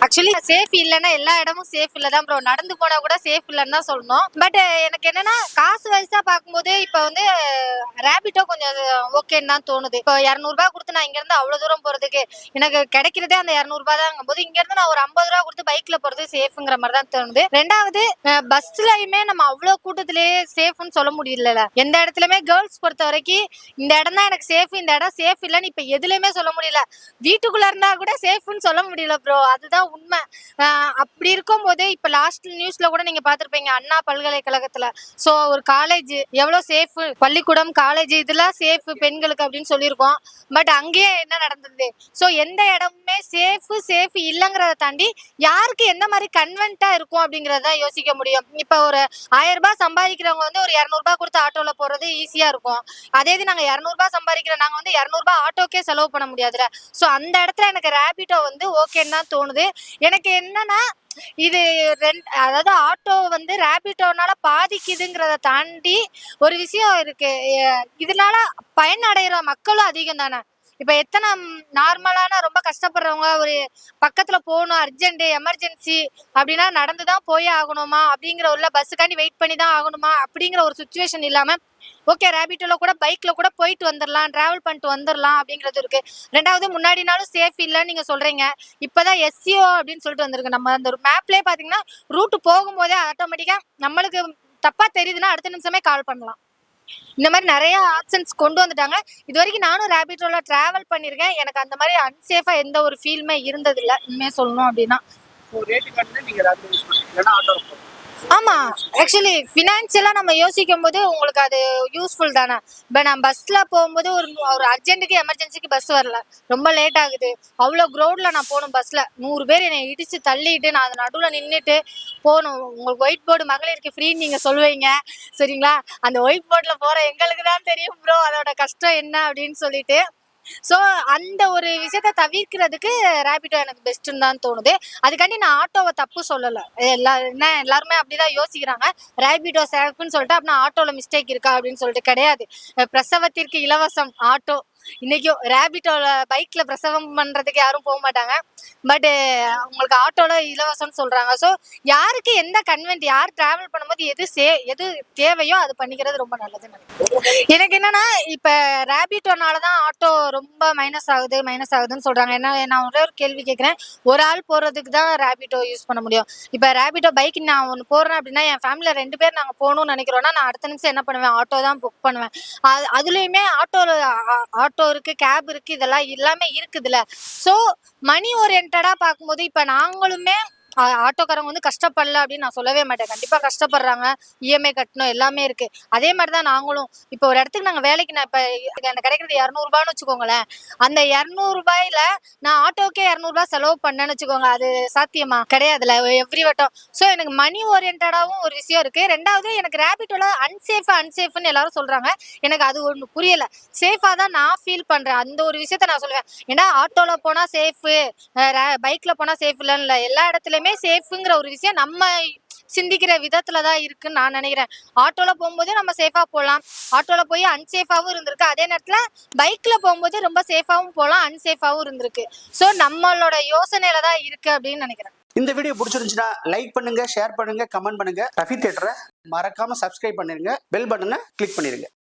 Actually safe இல்லைன்னா எல்லா இடமும் சேஃப் இல்லை தான் ப்ரோ. நடந்து போனா கூட சேஃப் இல்லைன்னு தான் சொல்லணும். பட் எனக்கு என்னன்னா காசு வைஸா பார்க்கும்போது இப்போ வந்து ரேபிட்டோ கொஞ்சம் ஓகேன்னு தான் தோணுது. இப்போ 200 கொடுத்து நான் இங்க இருந்து அவ்வளவு தூரம் போறதுக்கு எனக்கு கிடைக்கிறதே அந்த 200 தான் போது இங்க இருந்து நான் ஒரு 50 கொடுத்து பைக்ல போறது சேஃப்ங்கிற மாதிரி தான் தோணுது. ரெண்டாவது பஸ்லயுமே நம்ம அவ்வளவு கூட்டத்திலேயே சேஃப்னு சொல்ல முடியல. எந்த இடத்துலயுமே கேர்ள்ஸ் பொறுத்த வரைக்கும் இந்த இடம் தான் எனக்கு சேஃப், இந்த இடம் சேஃப் இல்லைன்னு இப்ப எதுலயுமே சொல்ல முடியல. வீட்டுக்குள்ள இருந்தா கூட சேஃப்னு சொல்ல முடியல ப்ரோ. அதுதான் உண்மை. அப்படி இருக்கும் போது இப்ப லாஸ்ட் நியூஸ்ல கூட நீங்க பாத்திருப்பீங்க அண்ணா பல்கலைக்கழகத்துல சோ ஒரு காலேஜ் எவ்வளவு சேஃப், பள்ளிக்கூடம் காலேஜ் இதெல்லாம் சேஃப் பெண்களுக்கு அப்படின்னு சொல்லியிருக்கோம். பட் அங்கேயே என்ன நடந்தது? சோ எந்த இடமுமே சேஃப் இல்லைங்கிறத தாண்டி யாருக்கு எந்த மாதிரி கன்வென்ட்டா இருக்கும் அப்படிங்கறத யோசிக்க முடியும். இப்ப ஒரு 1000 சம்பாதிக்கிறவங்க வந்து ஒரு 200 கொடுத்து ஆட்டோல போறது ஈஸியா இருக்கும். அதே இது நாங்க 200 சம்பாதிக்கிற நாங்க வந்து 200 ஆட்டோக்கே செலவு பண்ண முடியாதுல. சோ அந்த இடத்துல எனக்கு ரேபிட்டோ வந்து ஓகேன்னு தான் தோணுது. எனக்கு என்னன்னா இது அதாவது ஆட்டோ வந்து ரேபிட்டோனால பாதிக்குதுங்கிறத தாண்டி ஒரு விஷயம் இருக்கு. இதனால பயனடைகிற மக்களும் அதிகம் தானே. இப்ப எத்தனை நார்மலான ரொம்ப கஷ்டப்படுறவங்க ஒரு பக்கத்துல போகணும், அர்ஜென்ட் எமர்ஜென்சி அப்படின்னா நடந்துதான் போயே ஆகணுமா அப்படிங்கிற உள்ள பஸ்ஸுக்காண்டி வெயிட் பண்ணி தான் ஆகணுமா அப்படிங்கிற ஒரு சுச்சுவேஷன் இல்லாம ஓகே ரேபிட்டோல கூட பைக்ல கூட போயிட்டு வந்துடலாம், டிராவல் பண்ணிட்டு வந்துடலாம் அப்படிங்கிறது இருக்கு. ரெண்டாவது முன்னாடினாலும் சேஃப் இல்லைன்னு நீங்க சொல்றீங்க. இப்பதான் எஸ்சிஓ அப்படின்னு சொல்லிட்டு வந்திருக்கு. நம்ம அந்த ஒரு மேப்லயே பாத்தீங்கன்னா ரூட் போகும்போதே ஆட்டோமேட்டிக்கா நம்மளுக்கு தப்பா தெரியுதுன்னா அடுத்த நிமிஷமே கால் பண்ணலாம். இந்த மாதிரி நிறைய ஆப்ஷன்ஸ் கொண்டு வந்துட்டாங்க. இது வரைக்கும் நானும் ரேபிட்டோல டிராவல் பண்ணிருக்கேன். எனக்கு அந்த மாதிரி அன்சேஃபா எந்த ஒரு ஃபீலுமே இருந்தது இல்ல உண்மையா சொல்லணும் அப்படின்னா. ஆமா, ஆக்சுவலி ஃபினான்ஷியலா நம்ம யோசிக்கும் போது உங்களுக்கு அது யூஸ்ஃபுல் தானே. இப்போ நான் பஸ்ல போகும்போது ஒரு அர்ஜென்ட்டுக்கு எமர்ஜென்சிக்கு பஸ் வரல, ரொம்ப லேட் ஆகுது, அவ்வளோ க்ரௌட்ல நான் போகணும் பஸ்ல 100 பேர் என்னை இடிச்சு தள்ளிட்டு நான் அந்த நடுவில் நின்றுட்டு போகணும். உங்களுக்கு ஒயிட் போர்டு மகளிருக்கு ஃப்ரீன்னு நீங்க சொல்லுவீங்க சரிங்களா. அந்த ஒயிட் போர்டில் போற எங்களுக்கு தான் தெரியும் ப்ரோ அதோட கஷ்டம் என்ன அப்படின்னு சொல்லிட்டு. ஸோ அந்த ஒரு விஷயத்த தவிர்க்கிறதுக்கு ரேபிட்டோ எனக்கு பெஸ்ட்டுன்னு தான் தோணுது. அதுக்காண்டி நான் ஆட்டோவை தப்பு சொல்லலை. எல்லாருமே அப்படிதான் யோசிக்கிறாங்க. ரேபிட்டோ சேஃப்னு சொல்லிட்டு அப்படின்னா ஆட்டோல மிஸ்டேக் இருக்கா அப்படின்னு சொல்லிட்டு கிடையாது. பிரசவத்திற்கு இலவசம் ஆட்டோ. இன்னைக்கும் ரேபிட்டோல பைக்ல பிரசவம் பண்றதுக்கு யாரும் போக மாட்டாங்க. பட் உங்களுக்கு ஆட்டோல இலவசம்னு சொல்றாங்க. ஸோ யாருக்கு எந்த கன்வென்ட், யார் டிராவல் பண்ணும்போது எது தேவையோ அது பண்ணிக்கிறது ரொம்ப நல்லதுன்னு நினைக்கிறேன். எனக்கு என்னன்னா இப்ப ரேபிட்டோனாலதான் ஆட்டோ ரொம்ப மைனஸ் ஆகுதுன்னு சொல்றாங்க. ஏன்னா நான் ஒரே ஒரு கேள்வி கேட்கிறேன். ஒரு ஆள் போறதுக்கு தான் ரேபிட்டோ யூஸ் பண்ண முடியும். இப்ப ரேபிட்டோ பைக் நான் ஒன்று போறேன் அப்படின்னா என் ஃபேமிலியில 2 பேர் நாங்க போகணும்னு நினைக்கிறோம்னா நான் அடுத்த நிமிஷம் என்ன பண்ணுவேன், ஆட்டோ தான் புக் பண்ணுவேன். அதுலயுமே ஆட்டோ இருக்கு, கேப் இருக்கு, இதெல்லாம் எல்லாமே இருக்குதுல்ல. ஸோ மணி ஓரியன்டா பார்க்கும்போது இப்ப நாங்களுமே ஆட்டோக்காரங்க வந்து கஷ்டப்படல அப்படின்னு நான் சொல்லவே மாட்டேன். கண்டிப்பா கஷ்டப்படுறாங்க, இஎம்ஐ கட்டணும் எல்லாமே இருக்கு. அதே மாதிரிதான் நாங்களும் இப்போ ஒரு இடத்துக்கு நாங்க வேலைக்கு நான் இப்ப எனக்கு கிடைக்கிறது 200 வச்சுக்கோங்களேன். அந்த 200 நான் ஆட்டோக்கே 200 செலவு பண்ணேன்னு வச்சுக்கோங்க, அது சாத்தியமா கிடையாதுல எவ்ரி வட்டம். ஸோ எனக்கு மணி ஓரியன்டாவும் ஒரு விஷயம் இருக்கு. ரெண்டாவது எனக்கு ரேபிட்டோல அன்சேஃப்னு எல்லாரும் சொல்றாங்க. எனக்கு அது ஒண்ணு புரியல. சேஃபா தான் நான் ஃபீல் பண்றேன். அந்த ஒரு விஷயத்த நான் சொல்லுவேன். ஏன்னா ஆட்டோல போனா சேஃப், பைக்ல போனா சேஃப் இல்லைன்னு எல்லா இடத்துலயுமே சேஃப்ங்கிற ஒரு விஷயம் நம்ம சிந்திக்கிற விதத்துலதான் இருக்குன்னு நான் நினைக்கிறேன். ஆட்டோல போகும்போது நம்ம சேஃபா போகலாம், ஆட்டோல போய் அன்சேஃபாவும் இருந்திருக்கு. அதே நேரத்துல பைக்ல போகும்போது ரொம்ப சேஃபாவும் போகலாம், அன்சேஃபாவும் இருந்திருக்கு. சோ நம்மளோட யோசனையில தான் இருக்கு அப்படின்னு நினைக்கிறேன். இந்த வீடியோ பிடிச்சிருந்துச்சுன்னா லைக் பண்ணுங்க, ஷேர் பண்ணுங்க, கமெண்ட் பண்ணுங்க. ரஃபி தியேட்டரை மறக்காம சப்ஸ்கிரைப் பண்ணிருங்க, பெல் பட்டனை கிளிக் பண்ணிருங்க.